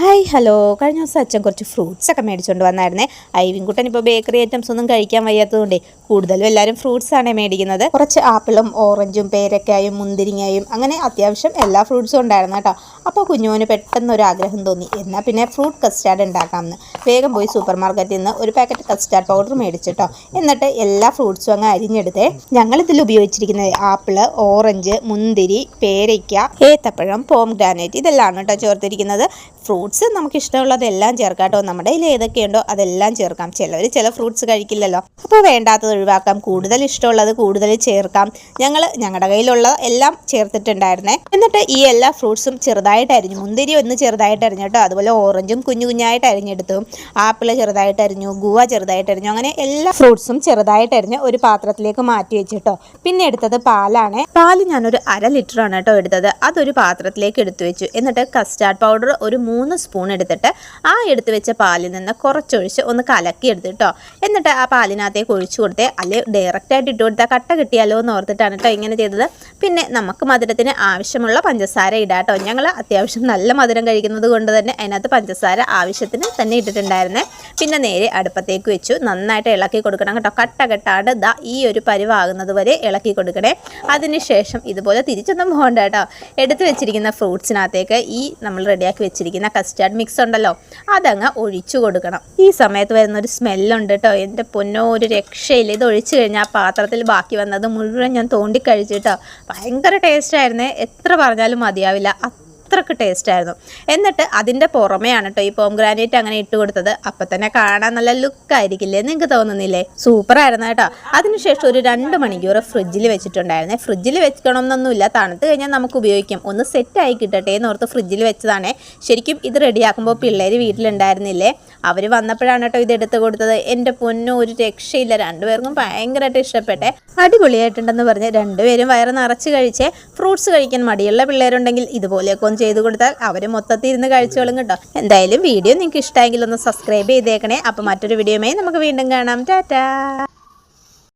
Hi hello, കഴിഞ്ഞ ദിവസം അച്ഛൻ കുറച്ച് ഫ്രൂട്ട്സൊക്കെ മേടിച്ചുകൊണ്ട് വന്നായിരുന്നേ. ഐവിൻകുട്ടൻ ഇപ്പോൾ ബേക്കറി ഐറ്റംസ് ഒന്നും കഴിക്കാൻ വയ്യാത്തതുകൊണ്ടേ കൂടുതലും എല്ലാവരും ഫ്രൂട്ട്സാണ് മേടിക്കുന്നത്. കുറച്ച് ആപ്പിളും ഓറഞ്ചും പേരക്കായും മുന്തിരിങ്ങയും അങ്ങനെ അത്യാവശ്യം എല്ലാ ഫ്രൂട്ട്സും ഉണ്ടായിരുന്നു കേട്ടോ. അപ്പോൾ കുഞ്ഞുവിന് പെട്ടെന്ന് ഒരു ആഗ്രഹം തോന്നി, എന്നാൽ പിന്നെ ഫ്രൂട്ട് കസ്റ്റാർഡ് ഉണ്ടാക്കാമെന്ന്. വേഗം പോയി സൂപ്പർ മാർക്കറ്റിൽ നിന്ന് ഒരു പാക്കറ്റ് കസ്റ്റാർഡ് പൗഡർ മേടിച്ചിട്ടോ. എന്നിട്ട് എല്ലാ ഫ്രൂട്ട്സും അങ്ങ് അരിഞ്ഞെടുത്തേ. ഞങ്ങളിതിൽ ഉപയോഗിച്ചിരിക്കുന്നത് ആപ്പിള്, ഓറഞ്ച്, മുന്തിരി, പേരയ്ക്ക, ഏത്തപ്പഴം, പോംഗ്രാനൈറ്റ് ഇതെല്ലാം കേട്ടോ ചേർത്തിരിക്കുന്നത്. ഫ്രൂട്ട്സ് നമുക്ക് ഇഷ്ടമുള്ളതെല്ലാം ചേർക്കാം കേട്ടോ. നമ്മുടെ കയ്യിൽ ഏതൊക്കെയുണ്ടോ അതെല്ലാം ചേർക്കാം. ചില ഫ്രൂട്ട്സ് കഴിക്കില്ലല്ലോ, അപ്പോൾ വേണ്ടാത്തത് ഒഴിവാക്കാം. കൂടുതൽ ഇഷ്ടമുള്ളത് കൂടുതൽ ചേർക്കാം. ഞങ്ങളുടെ കയ്യിലുള്ള എല്ലാം ചേർത്തിട്ടുണ്ടായിരുന്നേ. എന്നിട്ട് ഈ എല്ലാ ഫ്രൂട്ട്സും ചെറുതായിട്ട് അരിഞ്ഞു. മുന്തിരി ഒന്ന് ചെറുതായിട്ട് അരിഞ്ഞു കേട്ടോ. അതുപോലെ ഓറഞ്ചും കുഞ്ഞു കുഞ്ഞായിട്ട് അരിഞ്ഞെടുത്തു. ആപ്പിള് ചെറുതായിട്ട് അരിഞ്ഞു, ഗുവ ചെറുതായിട്ട് അരിഞ്ഞു. അങ്ങനെ എല്ലാ ഫ്രൂട്ട്സും ചെറുതായിട്ട് അരിഞ്ഞ് ഒരു പാത്രത്തിലേക്ക് മാറ്റി വെച്ചിട്ടോ. പിന്നെ എടുത്തത് പാലാണ്. പാല് ഞാനൊരു 1/2 ലിറ്ററാണ് കേട്ടോ എടുത്തത്. അതൊരു പാത്രത്തിലേക്ക് എടുത്തു വെച്ചു. എന്നിട്ട് കസ്റ്റാർഡ് പൗഡർ ഒരു 3 സ്പൂൺ എടുത്തിട്ട് ആ എടുത്തു വെച്ച പാലിൽ നിന്ന് കുറച്ചൊഴിച്ച് ഒന്ന് കലക്കി എടുത്തിട്ടോ. എന്നിട്ട് ആ പാലിനകത്തേക്ക് ഒഴിച്ചു കൊടുത്തേ. അല്ലെങ്കിൽ ഡയറക്റ്റായിട്ട് ഇട്ട് കൊടുത്താൽ കട്ട കിട്ടിയാലോ എന്ന് ഓർത്തിട്ടാണ് കേട്ടോ ഇങ്ങനെ ചെയ്തത്. പിന്നെ നമുക്ക് മധുരത്തിന് ആവശ്യമുള്ള പഞ്ചസാര ഇടാം കേട്ടോ. ഞങ്ങൾ അത്യാവശ്യം നല്ല മധുരം കഴിക്കുന്നത് കൊണ്ട് തന്നെ അതിനകത്ത് പഞ്ചസാര ആവശ്യത്തിന് തന്നെ ഇട്ടിട്ടുണ്ടായിരുന്നേ. പിന്നെ നേരെ അടുപ്പത്തേക്ക് വെച്ചു. നന്നായിട്ട് ഇളക്കി കൊടുക്കണം കേട്ടോ. കട്ട കെട്ടാണ്ട് ഈ ഒരു പരിവാകുന്നത് വരെ ഇളക്കി കൊടുക്കണേ. അതിനുശേഷം ഇതുപോലെ തിരിച്ചൊന്നും പോകണ്ട കേട്ടോ. എടുത്തു വെച്ചിരിക്കുന്ന ഫ്രൂട്ട്സിനകത്തേക്ക് ഈ നമ്മൾ റെഡിയാക്കി വെച്ചിരിക്കുന്ന കസ്റ്റാർഡ് മിക്സ് ഉണ്ടല്ലോ അതങ്ങ് ഒഴിച്ചു കൊടുക്കണം. ഈ സമയത്ത് വരുന്നൊരു സ്മെല്ലുണ്ട് കേട്ടോ. എൻ്റെ പൊന്നോ, ഒരു രക്ഷയില്ല. ഇത് ഒഴിച്ചു കഴിഞ്ഞാൽ ആ പാത്രത്തിൽ ബാക്കി വന്നത് മുഴുവൻ ഞാൻ തോണ്ടി കഴിച്ചു കേട്ടോ. ഭയങ്കര ടേസ്റ്റായിരുന്നേ. എത്ര പറഞ്ഞാലും മതിയാവില്ല, അത്രക്ക് ടേസ്റ്റായിരുന്നു. എന്നിട്ട് അതിൻ്റെ പുറമെയാണ് കേട്ടോ ഈ പോംഗ്രാനൈറ്റ് അങ്ങനെ ഇട്ട് കൊടുത്തത്. അപ്പം തന്നെ കാണാൻ നല്ല ലുക്കായിരിക്കില്ലേ, നിങ്ങൾക്ക് തോന്നുന്നില്ലേ? സൂപ്പറായിരുന്നു കേട്ടോ. അതിനുശേഷം ഒരു 2 മണിക്കൂർ ഫ്രിഡ്ജിൽ വെച്ചിട്ടുണ്ടായിരുന്നേ. ഫ്രിഡ്ജിൽ വെക്കണമെന്നൊന്നുമില്ല, തണുത്ത് കഴിഞ്ഞാൽ നമുക്ക് ഉപയോഗിക്കാം. ഒന്ന് സെറ്റായി കിട്ടട്ടെ എന്നോർത്ത് ഫ്രിഡ്ജിൽ വെച്ചതാണേ. ശരിക്കും ഇത് റെഡിയാക്കുമ്പോൾ പിള്ളേർ വീട്ടിലുണ്ടായിരുന്നില്ലേ, അവർ വന്നപ്പോഴാണ് കേട്ടോ ഇത് എടുത്ത് കൊടുത്തത്. എൻ്റെ പൊന്നോ, ഒരു രക്ഷയില്ല. രണ്ടുപേർക്കും ഭയങ്കരമായിട്ട് ഇഷ്ടപ്പെട്ടെ. അടിപൊളിയായിട്ടുണ്ടെന്ന് പറഞ്ഞ് രണ്ടുപേരും വയറ് നിറച്ച് കഴിച്ചേ. ഫ്രൂട്ട്സ് കഴിക്കാൻ മടിയുള്ള പിള്ളേരുണ്ടെങ്കിൽ ഇതുപോലെയൊക്കെ ഒന്ന് ചെയ്ത് കൊടുത്താൽ അവർ മൊത്തത്തിൽ ഇരുന്ന് കഴിച്ചോളും കേട്ടോ. എന്തായാലും വീഡിയോ നിങ്ങൾക്ക് ഇഷ്ടമെങ്കിൽ ഒന്ന് സബ്സ്ക്രൈബ് ചെയ്തേക്കണേ. അപ്പോൾ മറ്റൊരു വീഡിയോയുമായി നമുക്ക് വീണ്ടും കാണാം. ടാറ്റാ.